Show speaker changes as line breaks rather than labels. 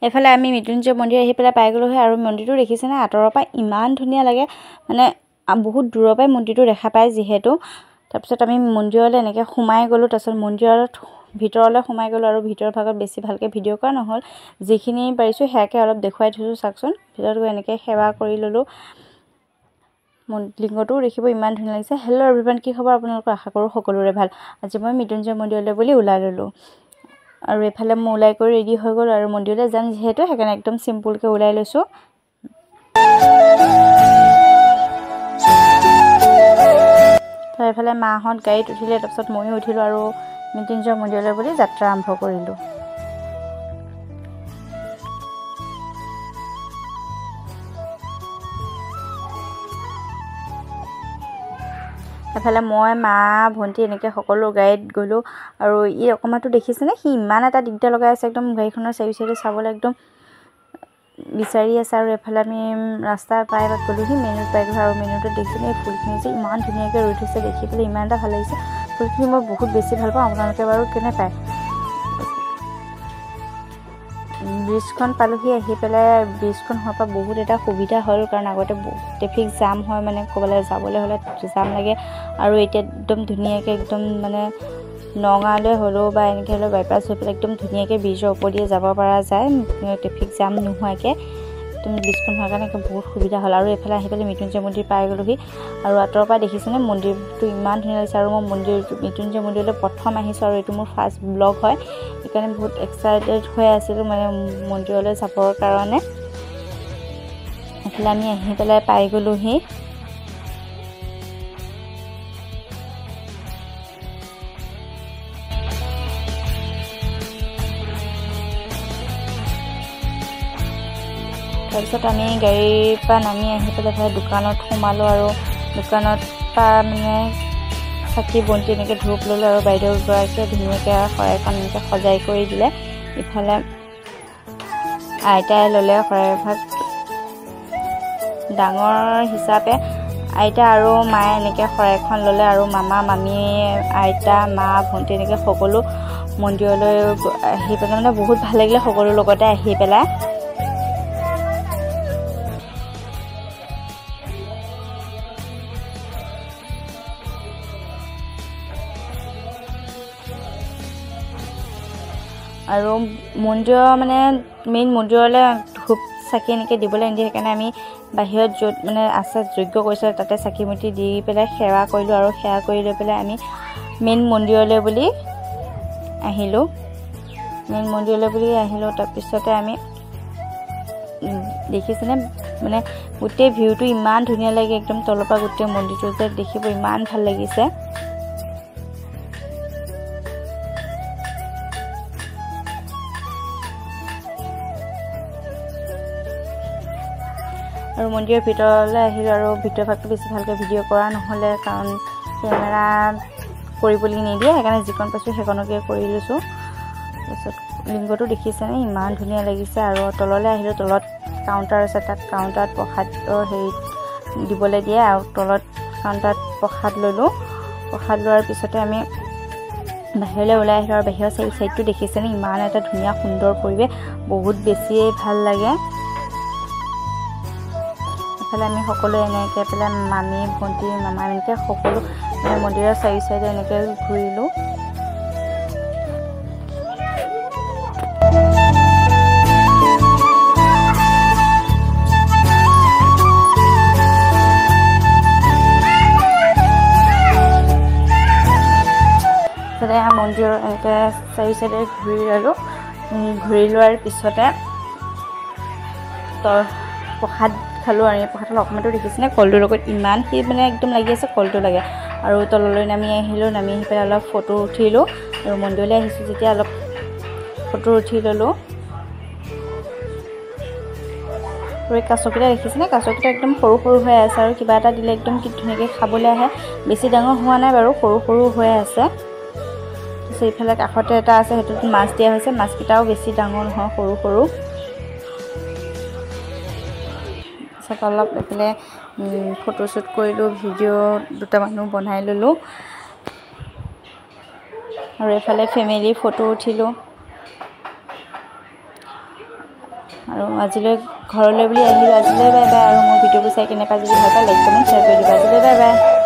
এফালে আমি মৃত্যুঞ্জয় মন্দিৰ আহি পেলাই পাই গ'লোহি আৰু মন্দিৰটো দেখিছেনে আঁতৰৰ পৰা ইমান ধুনীয়া লাগে মানে বহুত দূৰৰ পৰাই মন্দিৰটো দেখা পায় যিহেতু তাৰপিছত আমি মন্দিৰলৈ এনেকৈ সোমাই গ'লোঁ তাৰপিছত মন্দিৰত ভিতৰলৈ সোমাই গ'লোঁ আৰু ভিতৰ ভাগত বেছি ভালকৈ ভিডিঅ' কৰা নহ'ল যিখিনি পাৰিছোঁ সেয়াকে অলপ দেখুৱাই থৈছোঁ চাওকচোন ভিতৰত গৈ এনেকৈ সেৱা কৰি ল'লোঁ লিংগটোও দেখিব ইমান ধুনীয়া লাগিছে হেল্ল' এভৰিৱান কি খবৰ আপোনালোকৰ আশা কৰোঁ সকলোৰে ভাল আজি মই মৃত্যুঞ্জয় মন্দিৰলৈ বুলি ওলাই ল'লোঁ আৰু এফালে মই ওলাই কৰি ৰেডি হৈ গ'ল আৰু মন্দিৰলৈ যাম যিহেতু সেইকাৰণে একদম চিম্পুলকৈ ওলাই লৈছোঁ তো এফালে মাহঁত গাড়ীত উঠিলে তাৰপিছত ময়ো উঠিলোঁ আৰু মৃত্যুঞ্জয় মন্দিৰলৈ বুলি যাত্ৰা আৰম্ভ কৰিলোঁ এফালে মই মা ভণ্টি এনেকৈ সকলো গাড়ীত গ'লোঁ আৰু ই অকণমানটো দেখিছেনে সি ইমান এটা দিগদাৰ লগাই আছে একদম গাড়ীখনৰ চাৰি চাইডে চাবলৈ একদম বিচাৰি আছে আৰু এফালে আমি ৰাস্তা পাই গ'লোহি মেনুত পাই গ'লোঁ আৰু মেনুটোত দেখিছেনে এই ফুলখিনি যে ইমান ধুনীয়াকৈ ৰুই থৈছে দেখি পেলাই ইমান এটা ভাল লাগিছে ফুলখিনি মই বহুত বেছি ভাল পাওঁ আপোনালোকে বাৰু কেনে পায় ব্ৰিজখন পালোহি আহি পেলাই ব্ৰিজখন হোৱাৰ পৰা বহুত এটা সুবিধা হ'ল কাৰণ আগতে ট্ৰেফিক জাম হয় মানে ক'ৰবালৈ যাবলৈ হ'লে জাম লাগে আৰু এতিয়া একদম ধুনীয়াকৈ একদম মানে নগাঁৱলৈ হ'লেও বা এনেকৈ হ'লেও বাইপাছ হৈ পেলাই একদম ধুনীয়াকৈ ব্ৰিজৰ ওপৰেদি যাব পৰা যায় ট্ৰেফিক জাম নোহোৱাকৈ একদম ব্ৰিজখন হোৱাৰ কাৰণে বহুত সুবিধা হ'ল আৰু এইফালে আহি পেলাই মৃত্যুঞ্জয় মন্দিৰ পাই গ'লোহি আৰু আঁতৰৰ পৰা দেখিছেনে মন্দিৰটো ইমান ধুনীয়া লাগিছে আৰু মই মৃত্যুঞ্জয় মন্দিৰলৈ প্ৰথম আহিছোঁ আৰু এইটো মোৰ ফাৰ্ষ্ট ব্লগ হয় সেইকাৰণে বহুত এক্সাইটেড হৈ আছিলোঁ মানে মন্দিৰলৈ যাবৰ কাৰণে এইফালে আমি আহি পেলাই পাই গ'লোহি তাৰপিছত আমি গাড়ীৰ পৰা নামি আহি পেলাই দোকানত সোমালোঁ আৰু দোকানত পৰা মানে চাকি বন্তি এনেকৈ ধূপ ল'লোঁ আৰু বাইদেউগৰাকীয়ে ধুনীয়াকৈ শৰাইখন এনেকৈ সজাই কৰি দিলে ইফালে আইতাই ল'লে শৰাইভাগ ডাঙৰ হিচাপে আইতা আৰু মায়ে এনেকৈ শৰাইখন ল'লে আৰু মামা মামী আইতা মা ভণ্টি এনেকৈ সকলো মন্দিৰলৈ আহি পেলাই মানে বহুত ভাল লাগিলে সকলো লগতে আহি পেলাই আৰু মন্দিৰৰ মানে মেইন মন্দিৰলৈ ধূপ চাকি এনেকৈ দিবলৈ নিদিয়ে সেইকাৰণে আমি বাহিৰত য'ত মানে আছে যজ্ঞ কৰিছে তাতে চাকি বন্তি দি পেলাই সেৱা কৰিলোঁ আৰু সেৱা কৰি লৈ পেলাই আমি মেইন মন্দিৰলৈ বুলি আহিলোঁ তাৰপিছতে আমি দেখিছেনে মানে গোটেই ভিউটো ইমান ধুনীয়া লাগে একদম তলৰ পৰা গোটেই মন্দিৰটো যে দেখিব ইমান ভাল লাগিছে আৰু মন্দিৰৰ ভিতৰলৈ আহিলোঁ আৰু ভিতৰ ভাগটো বেছি ভালকৈ ভিডিঅ' কৰা নহ'লে কাৰণ কেমেৰা কৰিবলৈ নিদিয়ে সেইকাৰণে যিকণ পাইছোঁ সেইকণকে কৰি লৈছোঁ তাৰপিছত লিংগটো দেখিছেনে ইমান ধুনীয়া লাগিছে আৰু তললৈ আহিলোঁ তলত কাউণ্টাৰ আছে তাত কাউণ্টাৰত প্ৰসাদৰ হেৰি দিবলৈ দিয়ে আৰু তলত কাউণ্টাৰত প্ৰসাদ ল'লোঁ প্ৰসাদ লোৱাৰ পিছতে আমি বাহিৰলৈ ওলাই আহিলোঁ আৰু বাহিৰৰ চাইডটো দেখিছেনে ইমান এটা ধুনীয়া সুন্দৰ পৰিৱেশ বহুত বেছিয়ে ভাল লাগে এইফালে আমি সকলোৱে এনেকৈ পেলাই মামী ভণ্টি মামা এনেকৈ সকলো মানে মন্দিৰৰ চাৰি চাইডে এনেকৈ ঘূৰিলোঁ মন্দিৰৰ এনেকৈ চাৰি চাইডে ঘূৰি লোৱাৰ পিছতে প্ৰসাদ খালোঁ আৰু এই প্ৰসাদৰ অকণমানটো দেখিছেনে কলটোৰ লগত ইমান সি মানে একদম লাগি আছে কলটো লাগে আৰু তললৈ নামি আহিলোঁ নামি আহি পেলাই অলপ ফটো উঠিলোঁ আৰু মন্দিৰলৈ আহিছোঁ যেতিয়া অলপ ফটো উঠি ল'লোঁ আৰু এই কাছকেইটা দেখিছেনে কাছকেইটা একদম সৰু সৰু হৈ আছে আৰু কিবা এটা দিলে একদম কি ধুনীয়াকৈ খাবলৈ আহে বেছি ডাঙৰ হোৱা নাই বাৰু সৰু সৰু হৈ আছে এইফালে কাষতে এটা আছে সেইটোত মাছ দিয়া হৈছে মাছকেইটাও বেছি ডাঙৰ নহয় সৰু সৰু তাৰপিছত অলপ এইফালে ফটোশ্বুট কৰিলোঁ, ভিডিঅ' দুটামানো বনাই ল'লোঁ আৰু এইফালে ফেমিলি ফটো উঠিলোঁ। আৰু আজিলৈ ঘৰলৈ বুলি আহিলোঁ। আজিলৈ বাই বাই। আৰু মোৰ ভিডিঅ'বোৰ চাই কেনেকুৱা যদি ভাল পায় লাইক কমেণ্ট শ্বেয়াৰ কৰি দিবা। আজিলৈ বাই বাই।